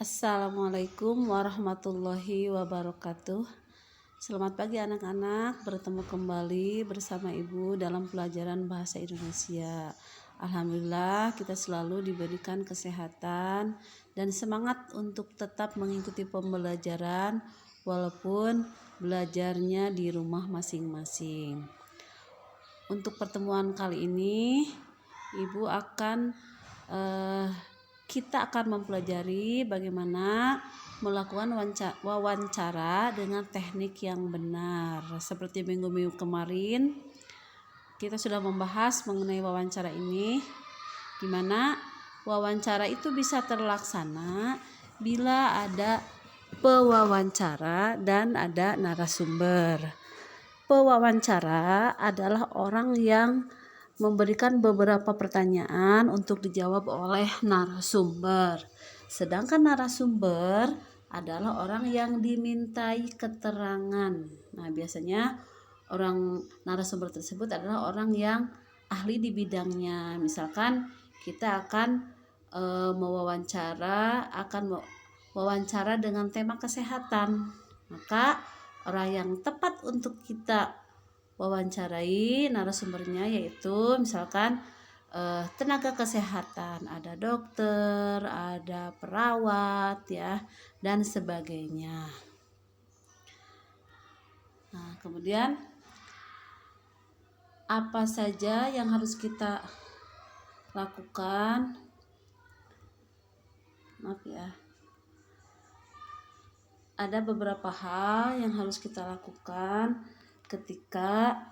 Assalamualaikum warahmatullahi wabarakatuh. Selamat pagi anak-anak, bertemu kembali bersama Ibu dalam pelajaran bahasa Indonesia. Alhamdulillah kita selalu diberikan kesehatan dan semangat untuk tetap mengikuti pembelajaran walaupun belajarnya di rumah masing-masing. Untuk pertemuan kali ini Ibu akan kita akan mempelajari bagaimana melakukan wawancara dengan teknik yang benar. Seperti minggu-minggu kemarin, kita sudah membahas mengenai wawancara ini, di mana wawancara itu bisa terlaksana bila ada pewawancara dan ada narasumber. Pewawancara adalah orang yang memberikan beberapa pertanyaan untuk dijawab oleh narasumber. Sedangkan narasumber adalah orang yang dimintai keterangan. Nah, biasanya orang narasumber tersebut adalah orang yang ahli di bidangnya. Misalkan kita akan wawancara dengan tema kesehatan. Maka orang yang tepat untuk kita wawancarai narasumbernya yaitu misalkan tenaga kesehatan, ada dokter, ada perawat ya, dan sebagainya. Nah, kemudian apa saja yang harus kita lakukan? Maaf ya. Ada beberapa hal yang harus kita lakukan ketika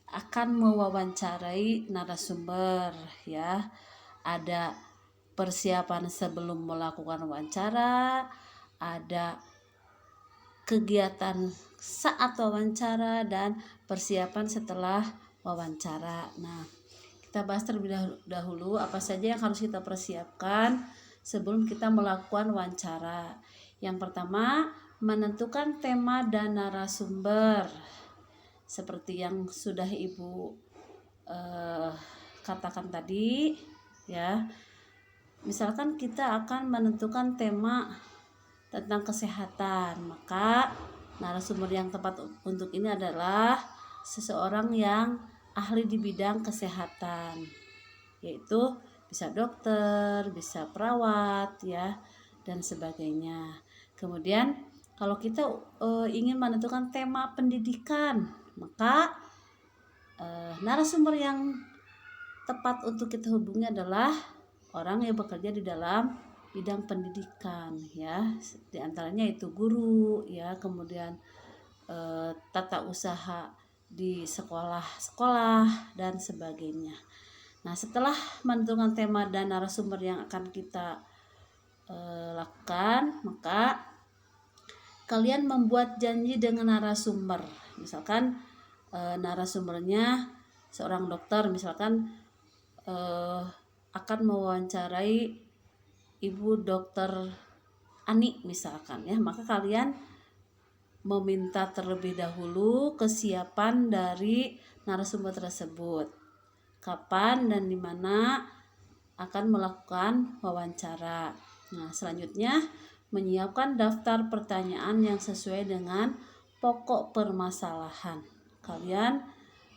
akan mewawancarai narasumber ya. Ada persiapan sebelum melakukan wawancara, ada kegiatan saat wawancara, dan persiapan setelah wawancara. Nah, kita bahas terlebih dahulu apa saja yang harus kita persiapkan sebelum kita melakukan wawancara. Yang pertama, menentukan tema dan narasumber. Seperti yang sudah Ibu katakan tadi ya. Misalkan kita akan menentukan tema tentang kesehatan, maka narasumber yang tepat untuk ini adalah seseorang yang ahli di bidang kesehatan, yaitu bisa dokter, bisa perawat ya, dan sebagainya. Kemudian kalau kita ingin menentukan tema pendidikan, maka narasumber yang tepat untuk kita hubungi adalah orang yang bekerja di dalam bidang pendidikan ya. Di antaranya itu guru ya, kemudian tata usaha di sekolah-sekolah dan sebagainya. Nah, setelah menentukan tema dan narasumber yang akan kita lakukan, maka kalian membuat janji dengan narasumber. Misalkan narasumbernya seorang dokter, misalkan akan mewawancarai Ibu Dokter Ani misalkan ya, maka kalian meminta terlebih dahulu kesiapan dari narasumber tersebut, kapan dan di mana akan melakukan wawancara. Nah, selanjutnya menyiapkan daftar pertanyaan yang sesuai dengan pokok permasalahan. Kalian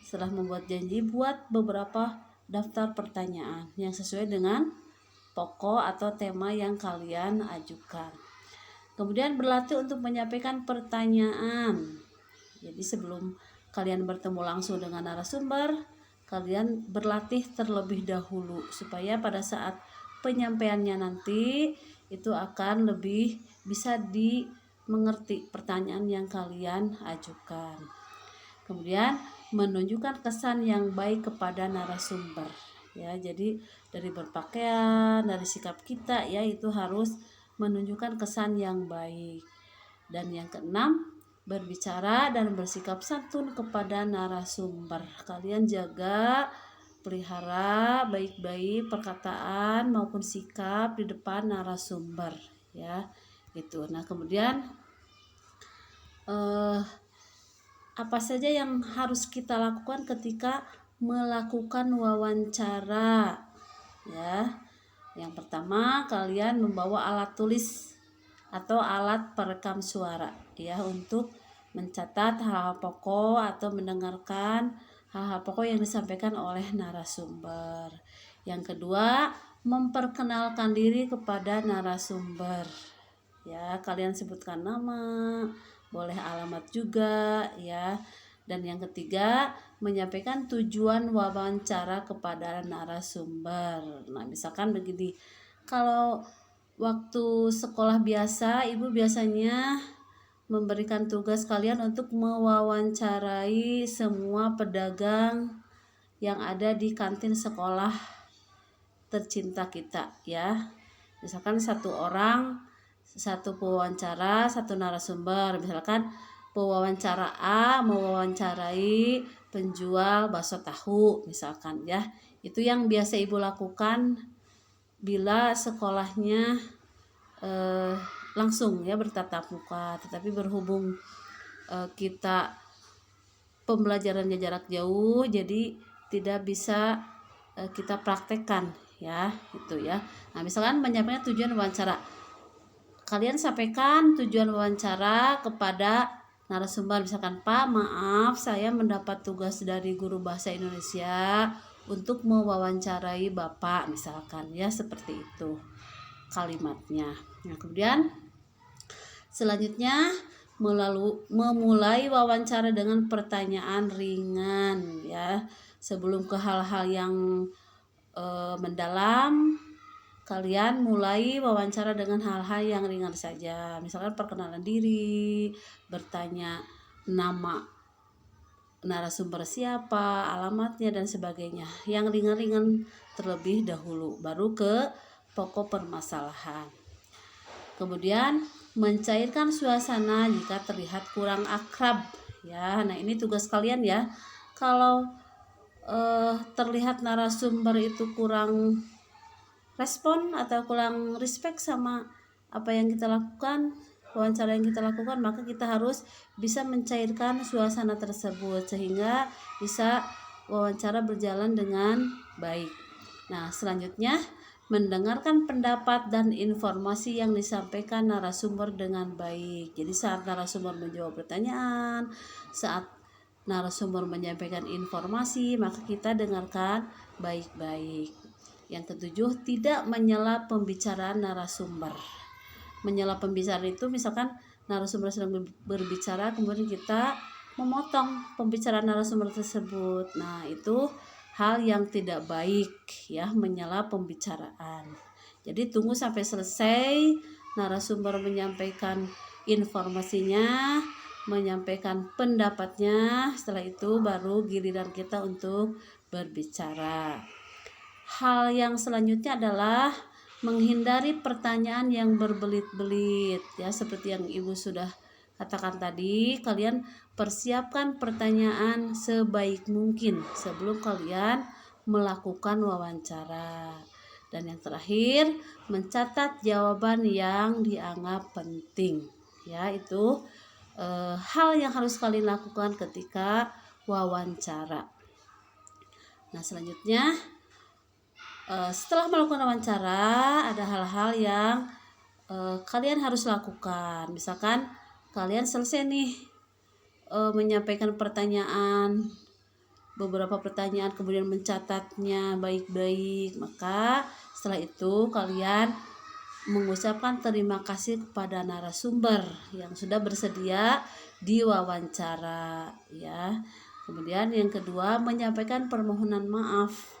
setelah membuat janji, buat beberapa daftar pertanyaan yang sesuai dengan pokok atau tema yang kalian ajukan. Kemudian berlatih untuk menyampaikan pertanyaan. Jadi sebelum kalian bertemu langsung dengan narasumber, kalian berlatih terlebih dahulu supaya pada saat penyampaiannya nanti itu akan lebih bisa dimengerti pertanyaan yang kalian ajukan. Kemudian menunjukkan kesan yang baik kepada narasumber ya. Jadi dari berpakaian, dari sikap kita ya, itu harus menunjukkan kesan yang baik. Dan yang keenam, berbicara dan bersikap santun kepada narasumber. Kalian jaga, pelihara baik-baik perkataan maupun sikap di depan narasumber ya. Itu. Nah, kemudian apa saja yang harus kita lakukan ketika melakukan wawancara ya. Yang pertama, kalian membawa alat tulis atau alat perekam suara ya untuk mencatat hal-hal pokok atau mendengarkan hal-hal pokok yang disampaikan oleh narasumber. Yang kedua, memperkenalkan diri kepada narasumber. Ya, kalian sebutkan nama, boleh alamat juga ya. Dan yang ketiga, menyampaikan tujuan wawancara kepada narasumber. Nah, misalkan begini, kalau waktu sekolah biasa, ibu biasanya memberikan tugas kalian untuk mewawancarai semua pedagang yang ada di kantin sekolah tercinta kita ya. Misalkan satu orang, satu pewawancara, satu narasumber. Misalkan pewawancara A mewawancarai penjual bakso tahu misalkan ya. Itu yang biasa ibu lakukan bila sekolahnya langsung ya bertatap muka. Tetapi berhubung kita pembelajarannya jarak jauh, jadi tidak bisa kita praktekkan ya itu ya. Nah, misalkan menyampaikan tujuan wawancara, kalian sampaikan tujuan wawancara kepada narasumber. Misalkan, Pak, maaf saya mendapat tugas dari guru bahasa Indonesia untuk mewawancarai Bapak, misalkan ya, seperti itu kalimatnya. Nah, kemudian selanjutnya memulai wawancara dengan pertanyaan ringan ya. Sebelum ke hal-hal yang mendalam, kalian mulai wawancara dengan hal-hal yang ringan saja. Misalkan perkenalan diri, bertanya nama narasumber siapa, alamatnya dan sebagainya. Yang ringan-ringan terlebih dahulu, baru ke pokok permasalahan. Kemudian mencairkan suasana jika terlihat kurang akrab ya. Nah, ini tugas kalian ya. Kalau terlihat narasumber itu kurang respon atau kurang respect sama apa yang kita lakukan, wawancara yang kita lakukan, maka kita harus bisa mencairkan suasana tersebut sehingga bisa wawancara berjalan dengan baik. Nah, selanjutnya mendengarkan pendapat dan informasi yang disampaikan narasumber dengan baik. Jadi saat narasumber menjawab pertanyaan, saat narasumber menyampaikan informasi, maka kita dengarkan baik-baik. Yang ketujuh, tidak menyela pembicaraan narasumber. Menyela pembicaraan itu misalkan narasumber sedang berbicara, kemudian kita memotong pembicaraan narasumber tersebut. Nah, itu hal yang tidak baik ya, menyela pembicaraan. Jadi tunggu sampai selesai narasumber menyampaikan informasinya, menyampaikan pendapatnya. Setelah itu baru giliran kita untuk berbicara. Hal yang selanjutnya adalah menghindari pertanyaan yang berbelit-belit ya, seperti yang ibu sudah katakan tadi. Kalian persiapkan pertanyaan sebaik mungkin sebelum kalian melakukan wawancara. Dan yang terakhir, mencatat jawaban yang dianggap penting ya. Itu hal yang harus kalian lakukan ketika wawancara. Nah, selanjutnya setelah melakukan wawancara, ada hal-hal yang kalian harus lakukan. Misalkan kalian selesai nih menyampaikan pertanyaan, beberapa pertanyaan, kemudian mencatatnya baik-baik, maka setelah itu kalian mengucapkan terima kasih kepada narasumber yang sudah bersedia diwawancara ya. Kemudian yang kedua, menyampaikan permohonan maaf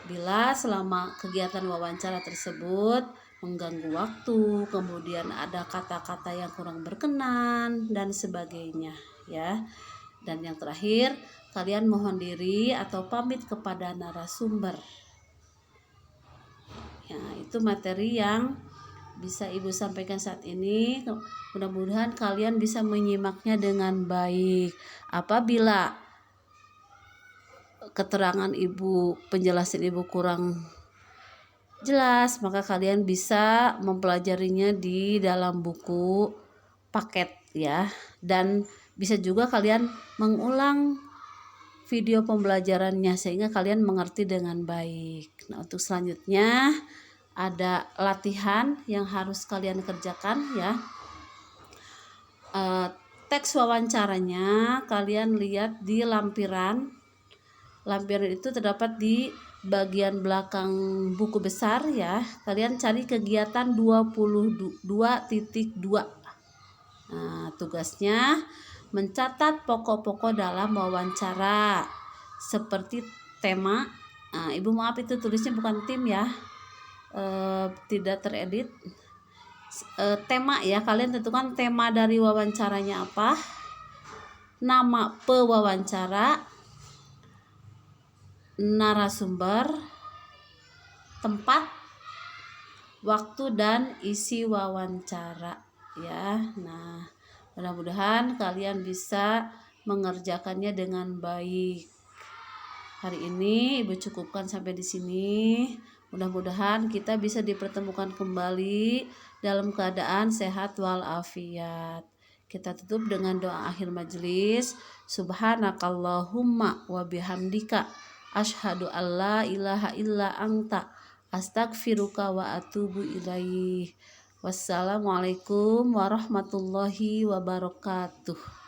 bila selama kegiatan wawancara tersebut mengganggu waktu, kemudian ada kata-kata yang kurang berkenan dan sebagainya ya. Dan yang terakhir, kalian mohon diri atau pamit kepada narasumber. Ya, itu materi yang bisa ibu sampaikan saat ini. Mudah-mudahan kalian bisa menyimaknya dengan baik. Apabila keterangan ibu, penjelasan ibu kurang jelas, maka kalian bisa mempelajarinya di dalam buku paket ya. Dan bisa juga kalian mengulang video pembelajarannya sehingga kalian mengerti dengan baik. Nah, untuk selanjutnya ada latihan yang harus kalian kerjakan ya. Teks wawancaranya kalian lihat di lampiran. Lampiran itu terdapat di bagian belakang buku besar ya. Kalian cari kegiatan 22.2. Nah, tugasnya mencatat pokok-pokok dalam wawancara seperti tema. Nah, Ibu maaf itu tulisnya bukan tim ya. Tidak teredit. Tema ya, kalian tentukan tema dari wawancaranya apa, nama pewawancara, narasumber, tempat, waktu, dan isi wawancara ya. Nah, mudah-mudahan kalian bisa mengerjakannya dengan baik. Hari ini Ibu cukupkan sampai di sini. Mudah-mudahan kita bisa dipertemukan kembali dalam keadaan sehat walafiat. Kita tutup dengan doa akhir majelis. Subhanakallahumma wa bihamdika asyhadu alla ilaha illa anta astaghfiruka wa atubu ilaih. Wassalamualaikum warahmatullahi wabarakatuh.